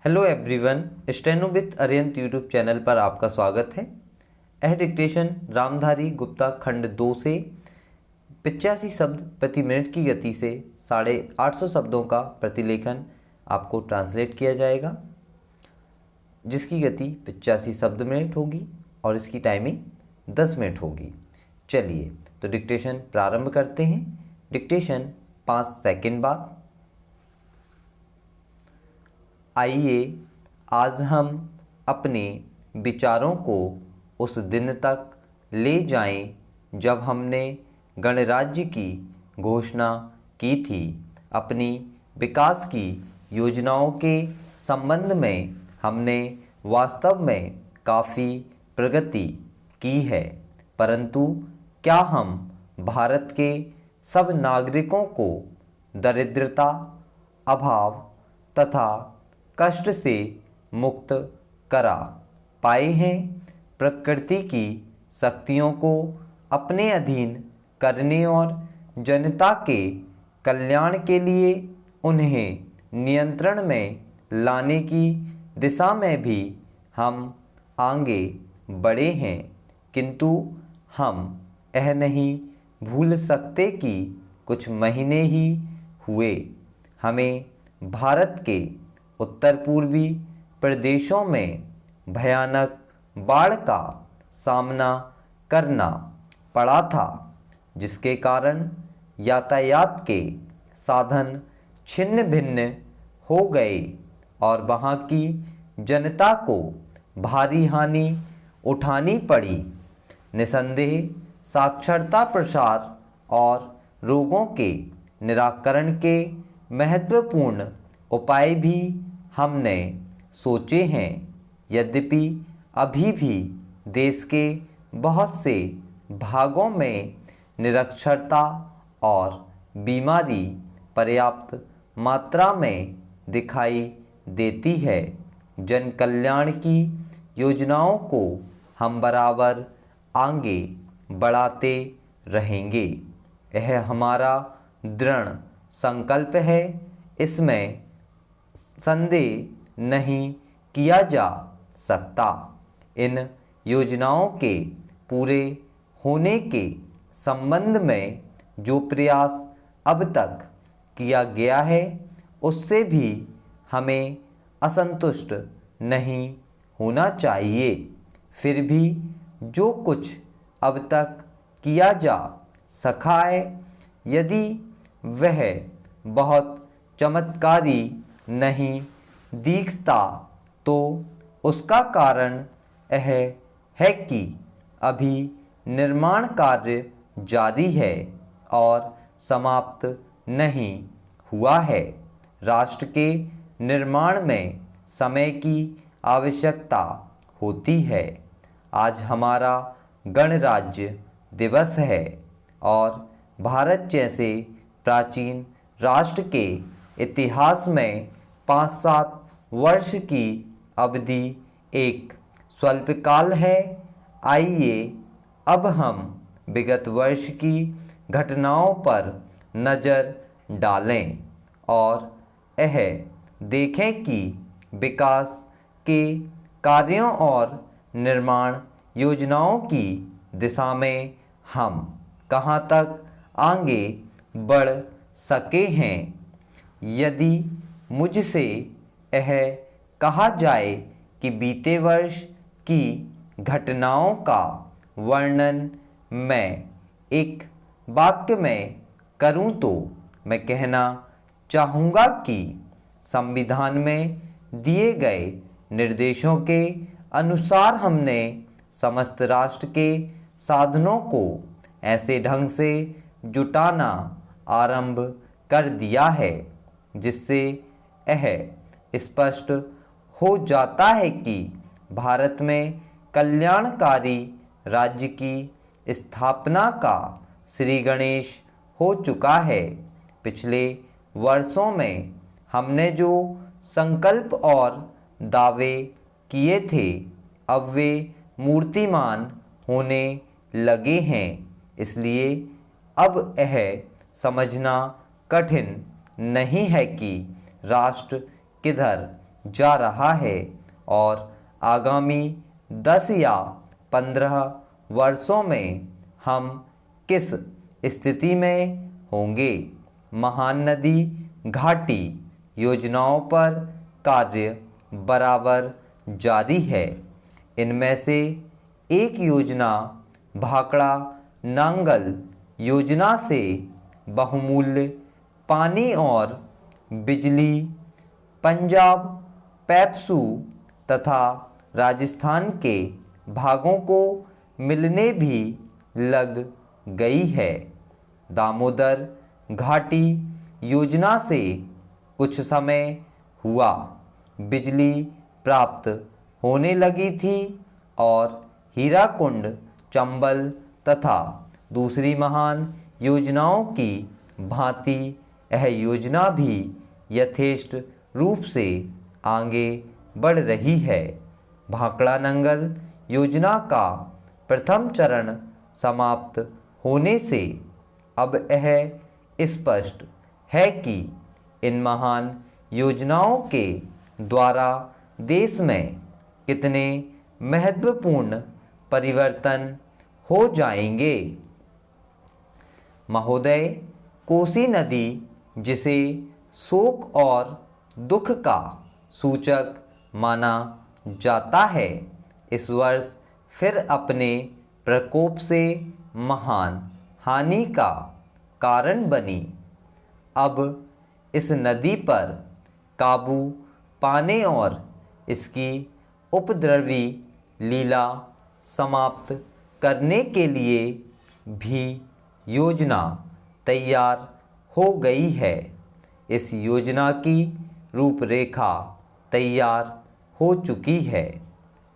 Hello everyone, steno with अरियंत YouTube channel पर आपका स्वागत है। यह डिक्टेशन रामधारी गुप्ता खंड 2 से 85 शब्द प्रति मिनट की गति से 850 शब्दों का प्रतिलेखन आपको ट्रांसलेट किया जाएगा, जिसकी गति 85 शब्द मिनट होगी और इसकी टाइमिंग 10 मिनट होगी। चलिए तो डिक्टेशन प्रारंभ करते हैं। डिक्टेशन 5 सेकंड बाद। आइए आज हम अपने विचारों को उस दिन तक ले जाएं जब हमने गणराज्य की घोषणा की थी। अपनी विकास की योजनाओं के संबंध में हमने वास्तव में काफ़ी प्रगति की है, परंतु क्या हम भारत के सब नागरिकों को दरिद्रता, अभाव तथा कष्ट से मुक्त करा पाए हैं? प्रकृति की शक्तियों को अपने अधीन करने और जनता के कल्याण के लिए उन्हें नियंत्रण में लाने की दिशा में भी हम आगे बढ़े हैं, किंतु हम यह नहीं भूल सकते कि कुछ महीने ही हुए हमें भारत के उत्तर पूर्वी प्रदेशों में भयानक बाढ़ का सामना करना पड़ा था, जिसके कारण यातायात के साधन छिन्न भिन्न हो गए और वहाँ की जनता को भारी हानि उठानी पड़ी। निसंदेह साक्षरता प्रसार और रोगों के निराकरण के महत्वपूर्ण उपाय भी हमने सोचे हैं, यद्यपि अभी भी देश के बहुत से भागों में निरक्षरता और बीमारी पर्याप्त मात्रा में दिखाई देती है। जन कल्याण की योजनाओं को हम बराबर आगे बढ़ाते रहेंगे। यह हमारा दृढ़ संकल्प है, इसमें संदेह नहीं किया जा सकता। इन योजनाओं के पूरे होने के संबंध में जो प्रयास अब तक किया गया है, उससे भी हमें असंतुष्ट नहीं होना चाहिए। फिर भी जो कुछ अब तक किया जा सका है, यदि वह बहुत चमत्कारी नहीं दिखता, तो उसका कारण यह है कि अभी निर्माण कार्य जारी है और समाप्त नहीं हुआ है। राष्ट्र के निर्माण में समय की आवश्यकता होती है। आज हमारा गणराज्य दिवस है और भारत जैसे प्राचीन राष्ट्र के इतिहास में 5-7 वर्ष की अवधि एक स्वल्पकाल है। आइए अब हम विगत वर्ष की घटनाओं पर नज़र डालें और यह देखें कि विकास के कार्यों और निर्माण योजनाओं की दिशा में हम कहां तक आगे बढ़ सके हैं। यदि मुझसे यह कहा जाए कि बीते वर्ष की घटनाओं का वर्णन मैं एक वाक्य में करूं, तो मैं कहना चाहूँगा कि संविधान में दिए गए निर्देशों के अनुसार हमने समस्त राष्ट्र के साधनों को ऐसे ढंग से जुटाना आरंभ कर दिया है जिससे यह स्पष्ट हो जाता है कि भारत में कल्याणकारी राज्य की स्थापना का श्री गणेश हो चुका है। पिछले वर्षों में हमने जो संकल्प और दावे किए थे, अब वे मूर्तिमान होने लगे हैं। इसलिए अब यह समझना कठिन नहीं है कि राष्ट्र किधर जा रहा है और आगामी 10 या 15 वर्षों में हम किस स्थिति में होंगे। महानदी घाटी योजनाओं पर कार्य बराबर जारी है। इनमें से एक योजना भाखड़ा नांगल योजना से बहुमूल्य पानी और बिजली पंजाब, पेप्सू तथा राजस्थान के भागों को मिलने भी लग गई है। दामोदर घाटी योजना से कुछ समय हुआ बिजली प्राप्त होने लगी थी और हीराकुंड, चंबल तथा दूसरी महान योजनाओं की भांति यह योजना भी यथेष्ट रूप से आगे बढ़ रही है। भाखड़ा नंगल योजना का प्रथम चरण समाप्त होने से अब यह स्पष्ट है कि इन महान योजनाओं के द्वारा देश में कितने महत्वपूर्ण परिवर्तन हो जाएंगे। महोदय, कोसी नदी, जिसे शोक और दुख का सूचक माना जाता है, इस वर्ष फिर अपने प्रकोप से महान हानि का कारण बनी। अब इस नदी पर काबू पाने और इसकी उपद्रवी लीला समाप्त करने के लिए भी योजना तैयार हो गई है। इस योजना की रूपरेखा तैयार हो चुकी है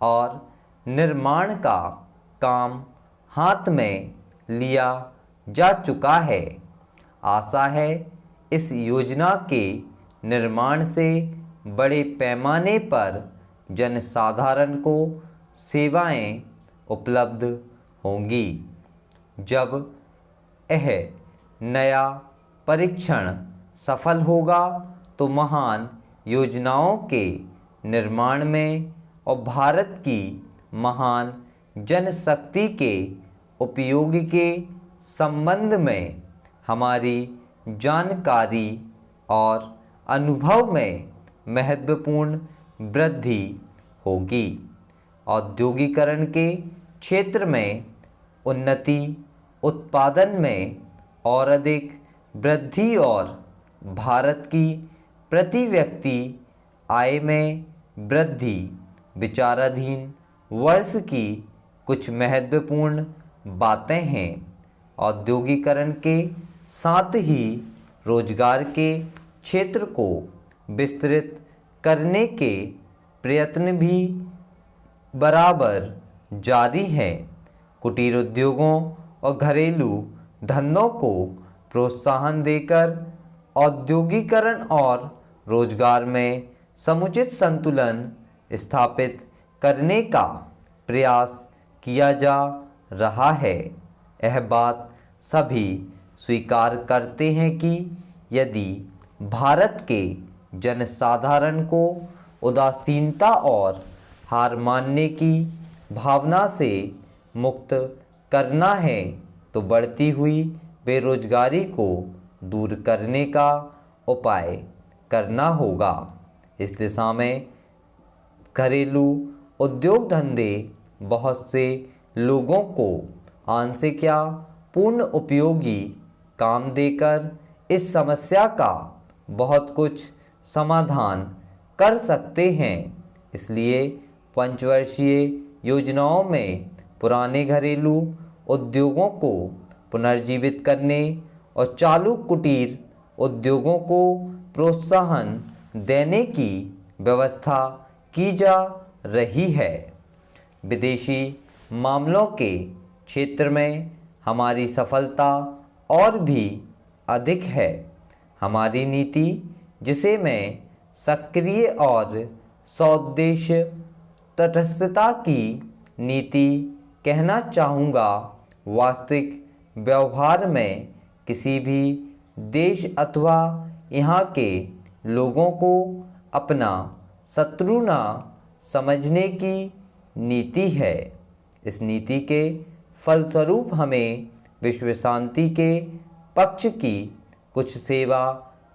और निर्माण का काम हाथ में लिया जा चुका है। आशा है इस योजना के निर्माण से बड़े पैमाने पर जनसाधारण को सेवाएं उपलब्ध होंगी। जब यह नया परीक्षण सफल होगा तो महान योजनाओं के निर्माण में और भारत की महान जनशक्ति के उपयोग के संबंध में हमारी जानकारी और अनुभव में महत्वपूर्ण वृद्धि होगी। औद्योगिकरण के क्षेत्र में उन्नति, उत्पादन में और अधिक वृद्धि और भारत की प्रति व्यक्ति आय में वृद्धि विचाराधीन वर्ष की कुछ महत्वपूर्ण बातें हैं। औद्योगिकरण के साथ ही रोजगार के क्षेत्र को विस्तृत करने के प्रयत्न भी बराबर जारी हैं। कुटीर उद्योगों और घरेलू धंधों को प्रोत्साहन देकर औद्योगिकरण और रोजगार में समुचित संतुलन स्थापित करने का प्रयास किया जा रहा है। यह बात सभी स्वीकार करते हैं कि यदि भारत के जनसाधारण को उदासीनता और हार मानने की भावना से मुक्त करना है तो बढ़ती हुई बेरोजगारी को दूर करने का उपाय करना होगा। इस दिशा में घरेलू उद्योग धंधे बहुत से लोगों को आंशिक या पूर्ण उपयोगी काम देकर इस समस्या का बहुत कुछ समाधान कर सकते हैं। इसलिए पंचवर्षीय योजनाओं में पुराने घरेलू उद्योगों को पुनर्जीवित करने और चालू कुटीर उद्योगों को प्रोत्साहन देने की व्यवस्था की जा रही है। विदेशी मामलों के क्षेत्र में हमारी सफलता और भी अधिक है। हमारी नीति, जिसे मैं सक्रिय और सौदेश्य तटस्थता की नीति कहना चाहूँगा, वास्तविक व्यवहार में किसी भी देश अथवा यहाँ के लोगों को अपना शत्रु ना समझने की नीति है। इस नीति के फलस्वरूप हमें विश्व शांति के पक्ष की कुछ सेवा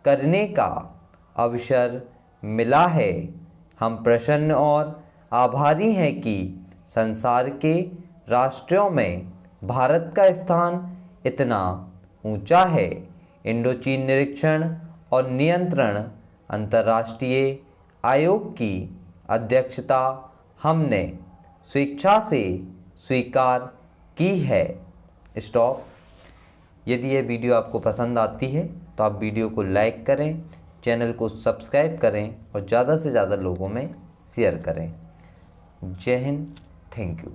करने का अवसर मिला है। हम प्रसन्न और आभारी हैं कि संसार के राष्ट्रों में भारत का स्थान इतना ऊंचा है। इंडोचीन निरीक्षण और नियंत्रण अंतर्राष्ट्रीय आयोग की अध्यक्षता हमने स्वेच्छा से स्वीकार की है। स्टॉप। यदि यह वीडियो आपको पसंद आती है तो आप वीडियो को लाइक करें, चैनल को सब्सक्राइब करें और ज़्यादा से ज़्यादा लोगों में शेयर करें। जय हिंद। Thank you.